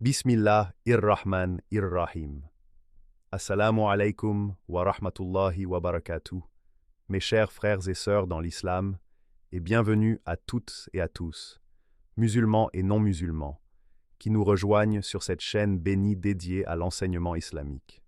Bismillah ir-Rahman ir-Rahim. Assalamu alaikum wa rahmatullahi wa barakatuh. Mes chers frères et sœurs dans l'islam, et bienvenue à toutes et à tous, musulmans et non-musulmans, qui nous rejoignent sur cette chaîne bénie dédiée à l'enseignement islamique.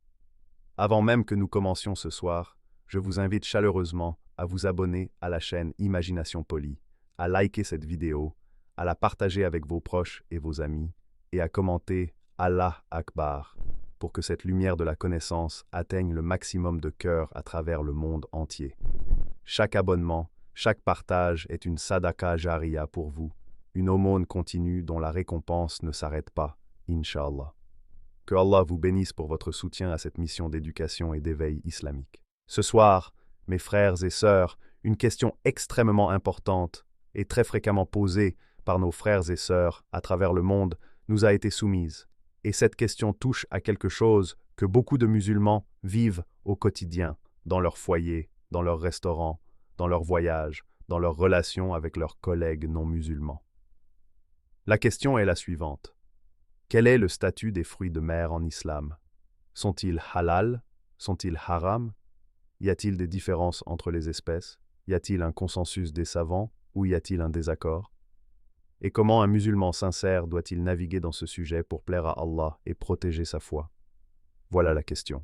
Avant même que nous commencions ce soir, je vous invite chaleureusement à vous abonner à la chaîne Imagination Polie, à liker cette vidéo, à la partager avec vos proches et vos amis, et à commenter Allah Akbar, pour que cette lumière de la connaissance atteigne le maximum de cœurs à travers le monde entier. Chaque abonnement, chaque partage est une sadaqa jariya pour vous, une aumône continue dont la récompense ne s'arrête pas, Inch'Allah. Que Allah vous bénisse pour votre soutien à cette mission d'éducation et d'éveil islamique. Ce soir, mes frères et sœurs, une question extrêmement importante et très fréquemment posée par nos frères et sœurs à travers le monde nous a été soumise. Et cette question touche à quelque chose que beaucoup de musulmans vivent au quotidien, dans leur foyer, dans leur restaurant, dans leurs voyages, dans leurs relations avec leurs collègues non musulmans. La question est la suivante. Quel est le statut des fruits de mer en islam? Sont-ils halal? Sont-ils haram? Y a-t-il des différences entre les espèces? Y a-t-il un consensus des savants ou y a-t-il un désaccord? Et comment un musulman sincère doit-il naviguer dans ce sujet pour plaire à Allah et protéger sa foi? Voilà la question.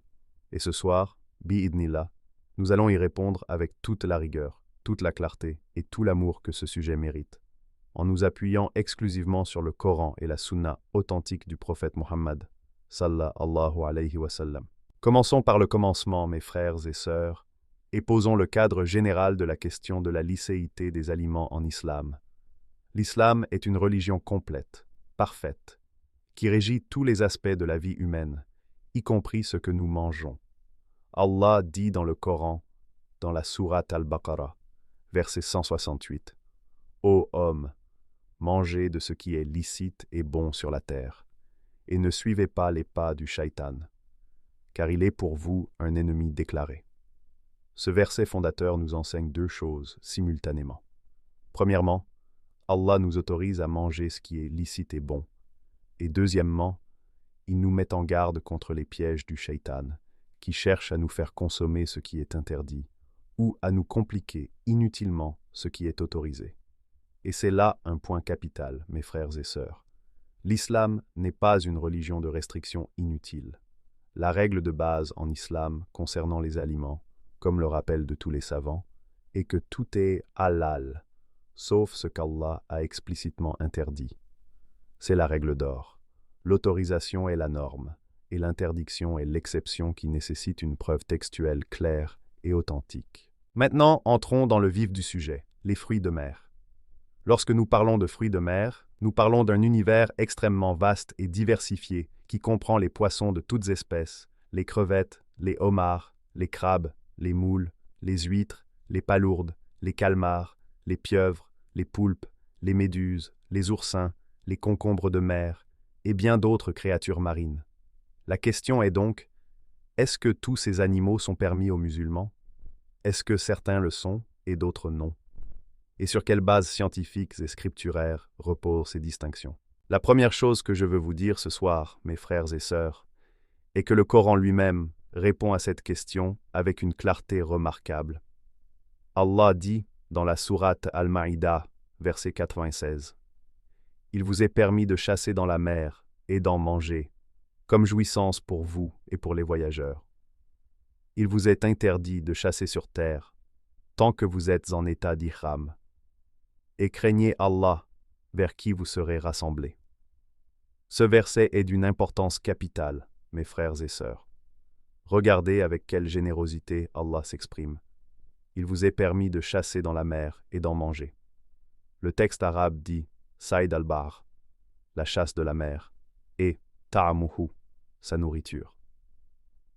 Et ce soir, bi'idnillah, nous allons y répondre avec toute la rigueur, toute la clarté et tout l'amour que ce sujet mérite, en nous appuyant exclusivement sur le Coran et la Sunna authentique du prophète Muhammad, sallallahu alayhi wa sallam. Commençons par le commencement, mes frères et sœurs, et posons le cadre général de la question de la licéité des aliments en islam. L'islam est une religion complète, parfaite, qui régit tous les aspects de la vie humaine, y compris ce que nous mangeons. Allah dit dans le Coran, dans la sourate Al-Baqarah, verset 168, « Ô homme, mangez de ce qui est licite et bon sur la terre, et ne suivez pas les pas du shaitan, car il est pour vous un ennemi déclaré. » Ce verset fondateur nous enseigne deux choses simultanément. Premièrement, Allah nous autorise à manger ce qui est licite et bon. Et deuxièmement, il nous met en garde contre les pièges du shaitan, qui cherche à nous faire consommer ce qui est interdit, ou à nous compliquer inutilement ce qui est autorisé. Et c'est là un point capital, mes frères et sœurs. L'islam n'est pas une religion de restriction inutile. La règle de base en islam concernant les aliments, comme le rappellent de tous les savants, est que tout est halal, sauf ce qu'Allah a explicitement interdit. C'est la règle d'or. L'autorisation est la norme, et l'interdiction est l'exception qui nécessite une preuve textuelle claire et authentique. Maintenant, entrons dans le vif du sujet, les fruits de mer. Lorsque nous parlons de fruits de mer, nous parlons d'un univers extrêmement vaste et diversifié qui comprend les poissons de toutes espèces, les crevettes, les homards, les crabes, les moules, les huîtres, les palourdes, les calmars, les pieuvres, les poulpes, les méduses, les oursins, les concombres de mer et bien d'autres créatures marines. La question est donc, est-ce que tous ces animaux sont permis aux musulmans? Est-ce que certains le sont et d'autres non? Et sur quelles bases scientifiques et scripturaires reposent ces distinctions? La première chose que je veux vous dire ce soir, mes frères et sœurs, est que le Coran lui-même répond à cette question avec une clarté remarquable. Allah dit dans la sourate Al-Ma'idah, verset 96, « Il vous est permis de chasser dans la mer et d'en manger, comme jouissance pour vous et pour les voyageurs. Il vous est interdit de chasser sur terre, tant que vous êtes en état d'ihram, et craignez Allah, vers qui vous serez rassemblés. » Ce verset est d'une importance capitale, mes frères et sœurs. Regardez avec quelle générosité Allah s'exprime. Il vous est permis de chasser dans la mer et d'en manger. Le texte arabe dit « Saïd al-Bahr », la chasse de la mer, et « ta'amuhu », sa nourriture.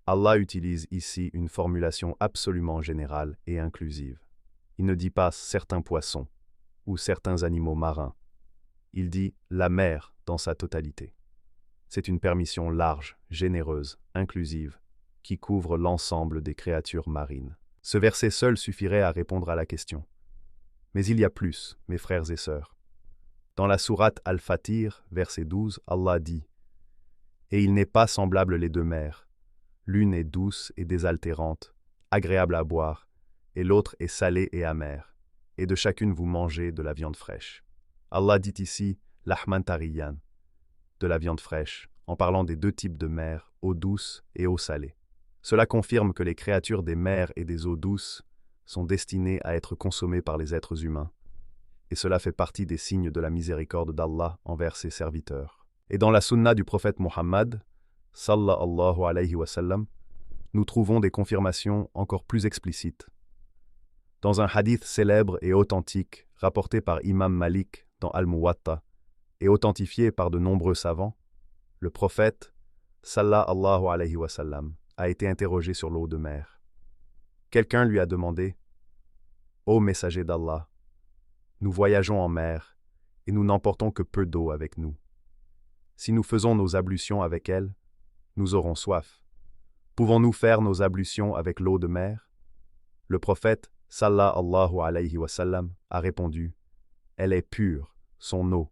Allah utilise ici une formulation absolument générale et inclusive. Il ne dit pas « certains poissons » ou « certains animaux marins ». Il dit « la mer » dans sa totalité. C'est une permission large, généreuse, inclusive, qui couvre l'ensemble des créatures marines. Ce verset seul suffirait à répondre à la question. Mais il y a plus, mes frères et sœurs. Dans la sourate Al-Fatir, verset 12, Allah dit Et il n'est pas semblable les deux mers. L'une est douce et désaltérante, agréable à boire, et l'autre est salée et amère. Et de chacune vous mangez de la viande fraîche. Allah dit ici lahman tariyan, de la viande fraîche, en parlant des deux types de mer, eau douce et eau salée. Cela confirme que les créatures des mers et des eaux douces sont destinées à être consommées par les êtres humains. Et cela fait partie des signes de la miséricorde d'Allah envers ses serviteurs. Et dans la sunna du prophète Muhammad, sallallahu alayhi wa sallam, nous trouvons des confirmations encore plus explicites. Dans un hadith célèbre et authentique, rapporté par Imam Malik dans Al-Muwatta, et authentifié par de nombreux savants, le prophète, sallallahu alayhi wa sallam, a été interrogé sur l'eau de mer. Quelqu'un lui a demandé « Ô messager d'Allah, nous voyageons en mer, et nous n'emportons que peu d'eau avec nous. Si nous faisons nos ablutions avec elle, nous aurons soif. Pouvons-nous faire nos ablutions avec l'eau de mer ?» Le prophète, sallallahu alayhi wa sallam, a répondu « Elle est pure, son eau,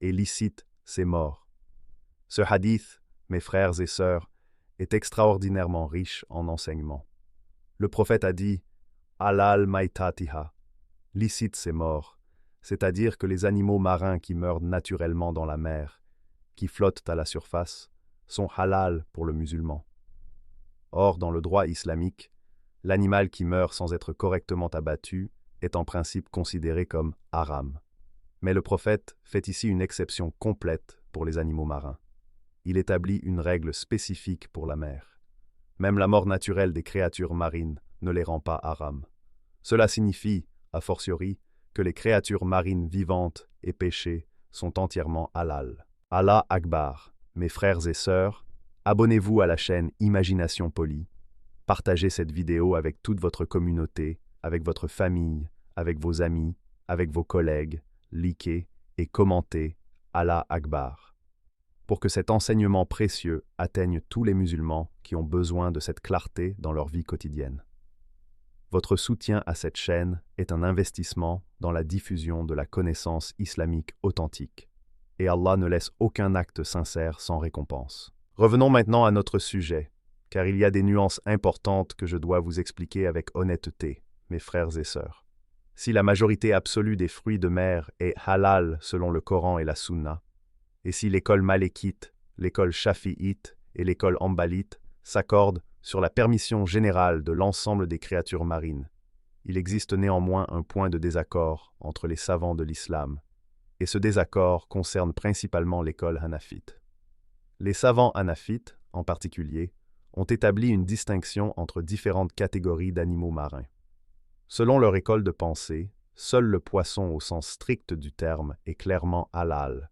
et licite, ses morts. » Ce hadith, mes frères et sœurs, est extraordinairement riche en enseignements. Le prophète a dit « Halal maitatiha » licite ses morts, c'est-à-dire que les animaux marins qui meurent naturellement dans la mer, qui flottent à la surface, sont halal pour le musulman. Or, dans le droit islamique, l'animal qui meurt sans être correctement abattu est en principe considéré comme haram. Mais le prophète fait ici une exception complète pour les animaux marins. Il établit une règle spécifique pour la mer. Même la mort naturelle des créatures marines ne les rend pas haram. Cela signifie, a fortiori, que les créatures marines vivantes et pêchées sont entièrement halal. Allah Akbar, mes frères et sœurs, abonnez-vous à la chaîne Imagination Polie. Partagez cette vidéo avec toute votre communauté, avec votre famille, avec vos amis, avec vos collègues, likez et commentez Allah Akbar, pour que cet enseignement précieux atteigne tous les musulmans qui ont besoin de cette clarté dans leur vie quotidienne. Votre soutien à cette chaîne est un investissement dans la diffusion de la connaissance islamique authentique, et Allah ne laisse aucun acte sincère sans récompense. Revenons maintenant à notre sujet, car il y a des nuances importantes que je dois vous expliquer avec honnêteté, mes frères et sœurs. Si la majorité absolue des fruits de mer est halal selon le Coran et la Sunna, et si l'école malékite, l'école shafi'ite et l'école hanbalite s'accordent sur la permission générale de l'ensemble des créatures marines, il existe néanmoins un point de désaccord entre les savants de l'islam, et ce désaccord concerne principalement l'école hanafite. Les savants hanafites, en particulier, ont établi une distinction entre différentes catégories d'animaux marins. Selon leur école de pensée, seul le poisson au sens strict du terme est clairement halal,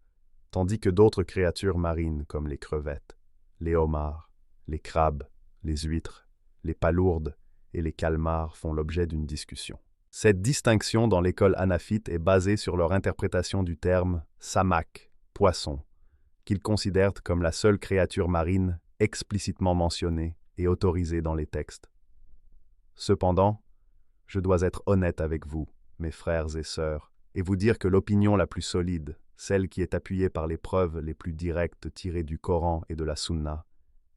tandis que d'autres créatures marines comme les crevettes, les homards, les crabes, les huîtres, les palourdes et les calmars font l'objet d'une discussion. Cette distinction dans l'école hanafite est basée sur leur interprétation du terme « samak », poisson, qu'ils considèrent comme la seule créature marine explicitement mentionnée et autorisée dans les textes. Cependant, je dois être honnête avec vous, mes frères et sœurs, et vous dire que l'opinion la plus solide, celle qui est appuyée par les preuves les plus directes tirées du Coran et de la Sunna,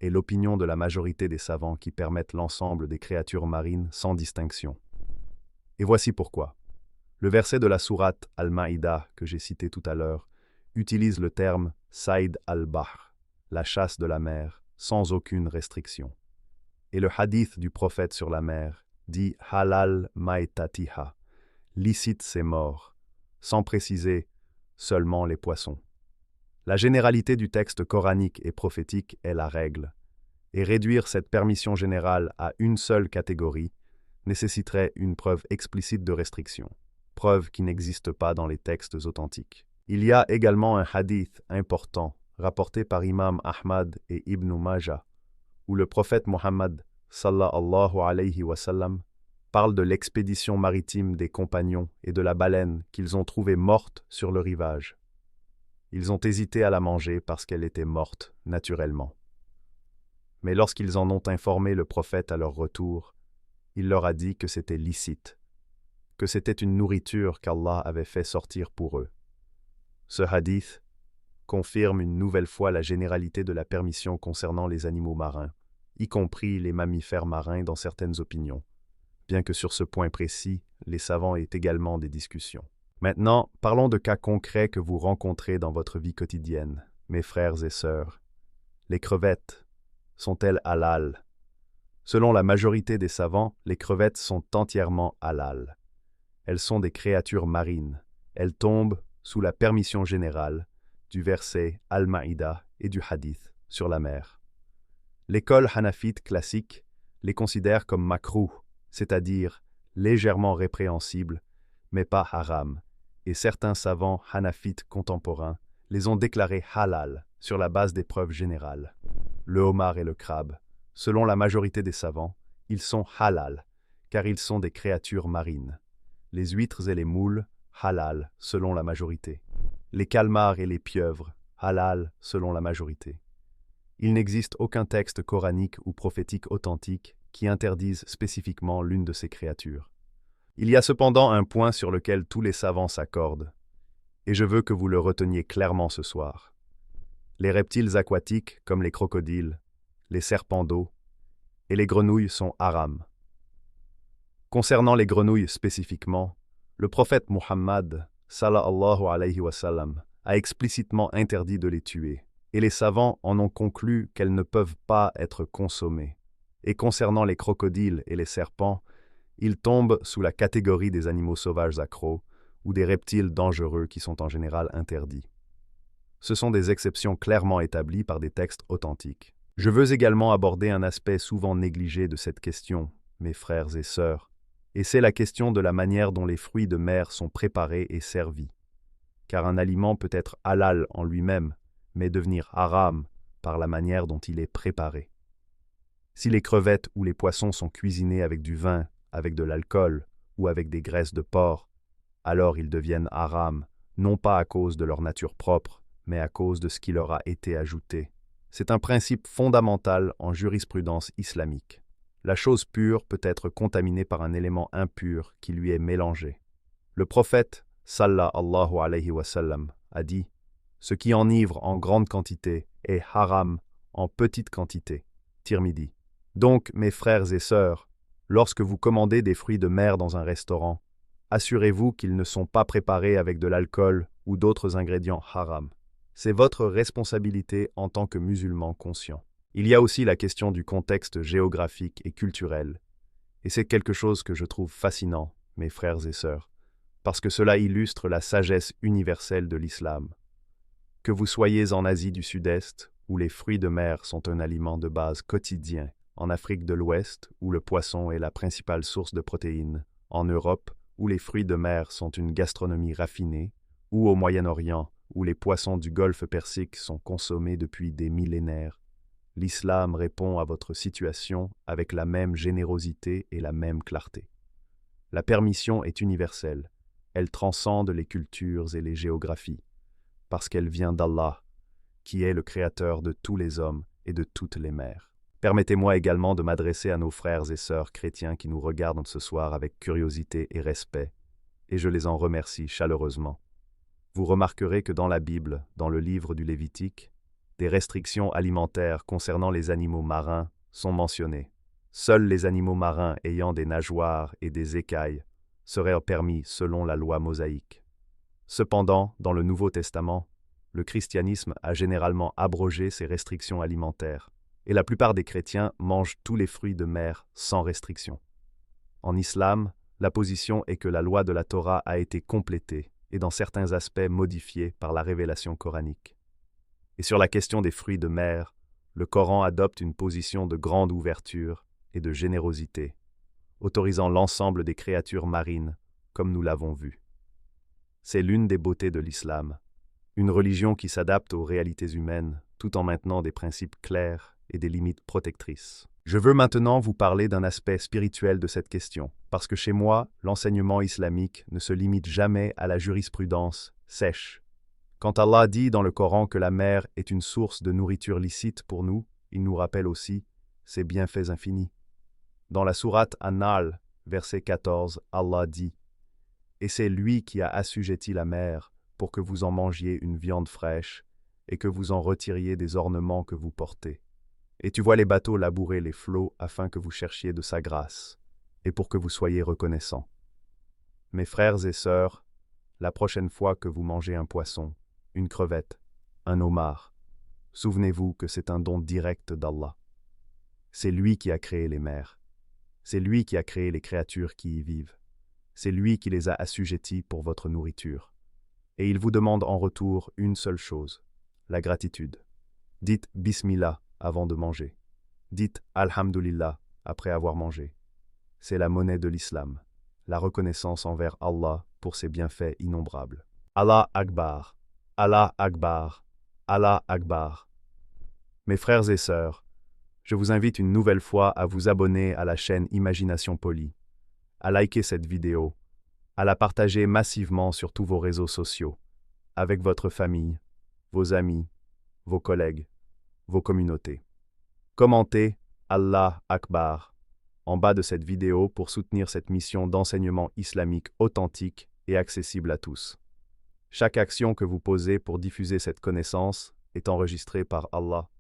est l'opinion de la majorité des savants qui permettent l'ensemble des créatures marines sans distinction. Et voici pourquoi. Le verset de la sourate Al-Maïda que j'ai cité tout à l'heure utilise le terme « Saïd al-Bahr », la chasse de la mer, sans aucune restriction. Et le hadith du prophète sur la mer dit « halal maitatiha », licite ses morts, sans préciser seulement les poissons. La généralité du texte coranique et prophétique est la règle, et réduire cette permission générale à une seule catégorie nécessiterait une preuve explicite de restriction, preuve qui n'existe pas dans les textes authentiques. Il y a également un hadith important rapporté par Imam Ahmad et Ibn Majah, où le prophète Muhammad sallallahu alayhi wa sallam parle de l'expédition maritime des compagnons et de la baleine qu'ils ont trouvée morte sur le rivage. Ils ont hésité à la manger parce qu'elle était morte naturellement. Mais lorsqu'ils en ont informé le prophète à leur retour, il leur a dit que c'était licite, que c'était une nourriture qu'Allah avait fait sortir pour eux. Ce hadith confirme une nouvelle fois la généralité de la permission concernant les animaux marins, y compris les mammifères marins dans certaines opinions, bien que sur ce point précis, les savants aient également des discussions. Maintenant, parlons de cas concrets que vous rencontrez dans votre vie quotidienne, mes frères et sœurs. Les crevettes sont-elles halal? Selon la majorité des savants, les crevettes sont entièrement halal. Elles sont des créatures marines. Elles tombent sous la permission générale du verset Al-Maïda et du hadith sur la mer. L'école hanafite classique les considère comme makrouh, c'est-à-dire légèrement répréhensibles, mais pas haram, et certains savants hanafites contemporains les ont déclarés halal sur la base des preuves générales. Le homard et le crabe, selon la majorité des savants, ils sont halal, car ils sont des créatures marines. Les huîtres et les moules, halal, selon la majorité. Les calmars et les pieuvres, halal, selon la majorité. Il n'existe aucun texte coranique ou prophétique authentique qui interdise spécifiquement l'une de ces créatures. Il y a cependant un point sur lequel tous les savants s'accordent, et je veux que vous le reteniez clairement ce soir. Les reptiles aquatiques, comme les crocodiles, les serpents d'eau et les grenouilles sont haram. Concernant les grenouilles spécifiquement, le prophète Muhammad, sallallahu alayhi wa sallam, a explicitement interdit de les tuer, et les savants en ont conclu qu'elles ne peuvent pas être consommées. Et concernant les crocodiles et les serpents, ils tombent sous la catégorie des animaux sauvages accros ou des reptiles dangereux qui sont en général interdits. Ce sont des exceptions clairement établies par des textes authentiques. Je veux également aborder un aspect souvent négligé de cette question, mes frères et sœurs, et c'est la question de la manière dont les fruits de mer sont préparés et servis. Car un aliment peut être halal en lui-même, mais devenir haram par la manière dont il est préparé. Si les crevettes ou les poissons sont cuisinés avec du vin, avec de l'alcool ou avec des graisses de porc, alors ils deviennent haram, non pas à cause de leur nature propre, mais à cause de ce qui leur a été ajouté. C'est un principe fondamental en jurisprudence islamique. La chose pure peut être contaminée par un élément impur qui lui est mélangé. Le prophète, sallallahu alayhi wa sallam, a dit « Ce qui enivre en grande quantité est haram en petite quantité. » Tirmidhi. Donc, mes frères et sœurs, lorsque vous commandez des fruits de mer dans un restaurant, assurez-vous qu'ils ne sont pas préparés avec de l'alcool ou d'autres ingrédients haram. C'est votre responsabilité en tant que musulman conscient. Il y a aussi la question du contexte géographique et culturel. Et c'est quelque chose que je trouve fascinant, mes frères et sœurs, parce que cela illustre la sagesse universelle de l'islam. Que vous soyez en Asie du Sud-Est, où les fruits de mer sont un aliment de base quotidien, en Afrique de l'Ouest, où le poisson est la principale source de protéines, en Europe, où les fruits de mer sont une gastronomie raffinée, ou au Moyen-Orient, où les poissons du golfe Persique sont consommés depuis des millénaires, l'islam répond à votre situation avec la même générosité et la même clarté. La permission est universelle, elle transcende les cultures et les géographies, parce qu'elle vient d'Allah, qui est le créateur de tous les hommes et de toutes les mers. Permettez-moi également de m'adresser à nos frères et sœurs chrétiens qui nous regardent ce soir avec curiosité et respect, et je les en remercie chaleureusement. Vous remarquerez que dans la Bible, dans le livre du Lévitique, des restrictions alimentaires concernant les animaux marins sont mentionnées. Seuls les animaux marins ayant des nageoires et des écailles seraient permis selon la loi mosaïque. Cependant, dans le Nouveau Testament, le christianisme a généralement abrogé ces restrictions alimentaires, et la plupart des chrétiens mangent tous les fruits de mer sans restriction. En islam, la position est que la loi de la Torah a été complétée et dans certains aspects modifiée par la révélation coranique. Et sur la question des fruits de mer, le Coran adopte une position de grande ouverture et de générosité, autorisant l'ensemble des créatures marines, comme nous l'avons vu. C'est l'une des beautés de l'islam, une religion qui s'adapte aux réalités humaines, tout en maintenant des principes clairs et des limites protectrices. Je veux maintenant vous parler d'un aspect spirituel de cette question, parce que chez moi, l'enseignement islamique ne se limite jamais à la jurisprudence sèche. Quand Allah dit dans le Coran que la mer est une source de nourriture licite pour nous, il nous rappelle aussi ses bienfaits infinis. Dans la sourate An-Nahl, verset 14, Allah dit « Et c'est lui qui a assujetti la mer pour que vous en mangiez une viande fraîche et que vous en retiriez des ornements que vous portez. Et tu vois les bateaux labourer les flots afin que vous cherchiez de sa grâce, et pour que vous soyez reconnaissants. Mes frères et sœurs, la prochaine fois que vous mangez un poisson, une crevette, un homard, souvenez-vous que c'est un don direct d'Allah. C'est lui qui a créé les mers. C'est lui qui a créé les créatures qui y vivent. C'est lui qui les a assujettis pour votre nourriture. Et il vous demande en retour une seule chose, la gratitude. Dites Bismillah avant de manger. Dites Alhamdulillah après avoir mangé. C'est la monnaie de l'islam, la reconnaissance envers Allah pour ses bienfaits innombrables. Allah Akbar, Allah Akbar, Allah Akbar. Mes frères et sœurs, je vous invite une nouvelle fois à vous abonner à la chaîne Imagination Polie, à liker cette vidéo, à la partager massivement sur tous vos réseaux sociaux, avec votre famille, vos amis, vos collègues, vos communautés. Commentez Allah Akbar en bas de cette vidéo pour soutenir cette mission d'enseignement islamique authentique et accessible à tous. Chaque action que vous posez pour diffuser cette connaissance est enregistrée par Allah,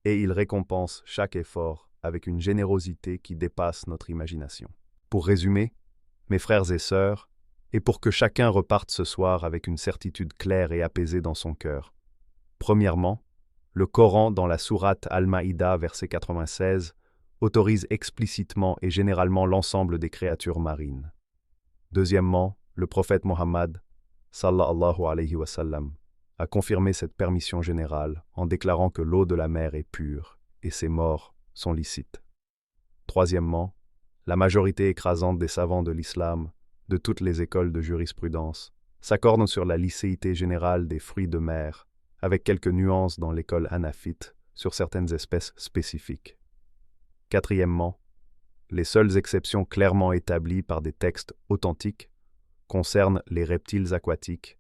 et il récompense chaque effort avec une générosité qui dépasse notre imagination. Pour résumer, mes frères et sœurs, et pour que chacun reparte ce soir avec une certitude claire et apaisée dans son cœur. Premièrement, le Coran dans la sourate Al-Maïda, verset 96, autorise explicitement et généralement l'ensemble des créatures marines. Deuxièmement, le prophète Mohammed, sallallahu alayhi wa sallam, a confirmé cette permission générale en déclarant que l'eau de la mer est pure et ses morts sont licites. Troisièmement, la majorité écrasante des savants de l'islam, de toutes les écoles de jurisprudence, s'accordent sur la licéité générale des fruits de mer, avec quelques nuances dans l'école hanafite sur certaines espèces spécifiques. Quatrièmement, les seules exceptions clairement établies par des textes authentiques concernent les reptiles aquatiques,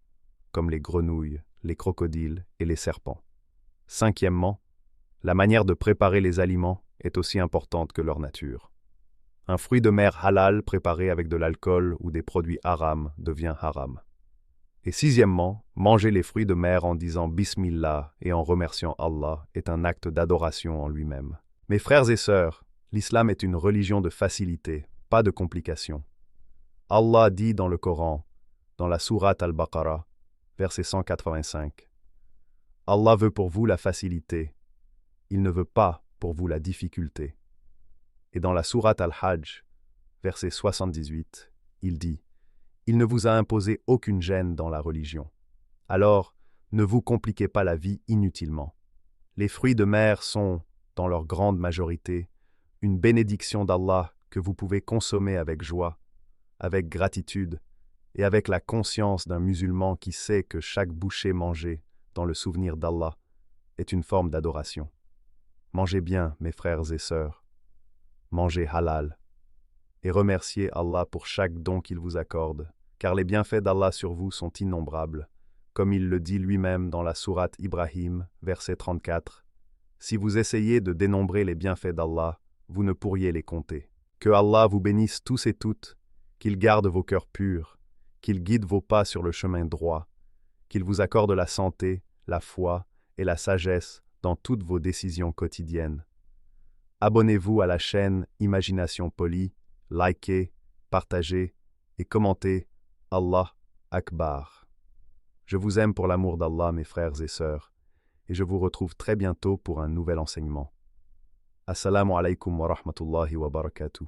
comme les grenouilles, les crocodiles et les serpents. Cinquièmement, la manière de préparer les aliments est aussi importante que leur nature. Un fruit de mer halal préparé avec de l'alcool ou des produits haram devient haram. Et sixièmement, manger les fruits de mer en disant Bismillah et en remerciant Allah est un acte d'adoration en lui-même. Mes frères et sœurs, l'islam est une religion de facilité, pas de complication. Allah dit dans le Coran, dans la sourate Al-Baqarah, verset 185, « Allah veut pour vous la facilité, il ne veut pas pour vous la difficulté. » Et dans la sourate Al-Hajj, verset 78, il dit, « Il ne vous a imposé aucune gêne dans la religion. Alors, ne vous compliquez pas la vie inutilement. Les fruits de mer sont, dans leur grande majorité, une bénédiction d'Allah que vous pouvez consommer avec joie, avec gratitude et avec la conscience d'un musulman qui sait que chaque bouchée mangée dans le souvenir d'Allah est une forme d'adoration. Mangez bien, mes frères et sœurs. Mangez halal. Et remerciez Allah pour chaque don qu'il vous accorde, car les bienfaits d'Allah sur vous sont innombrables, comme il le dit lui-même dans la sourate Ibrahim, verset 34. Si vous essayez de dénombrer les bienfaits d'Allah, vous ne pourriez les compter. Que Allah vous bénisse tous et toutes, qu'il garde vos cœurs purs, qu'il guide vos pas sur le chemin droit, qu'il vous accorde la santé, la foi et la sagesse dans toutes vos décisions quotidiennes. Abonnez-vous à la chaîne Imagination Polie, likez, partagez et commentez Allah Akbar. Je vous aime pour l'amour d'Allah, mes frères et sœurs, et je vous retrouve très bientôt pour un nouvel enseignement. Assalamu alaikum wa rahmatullahi wa barakatuh.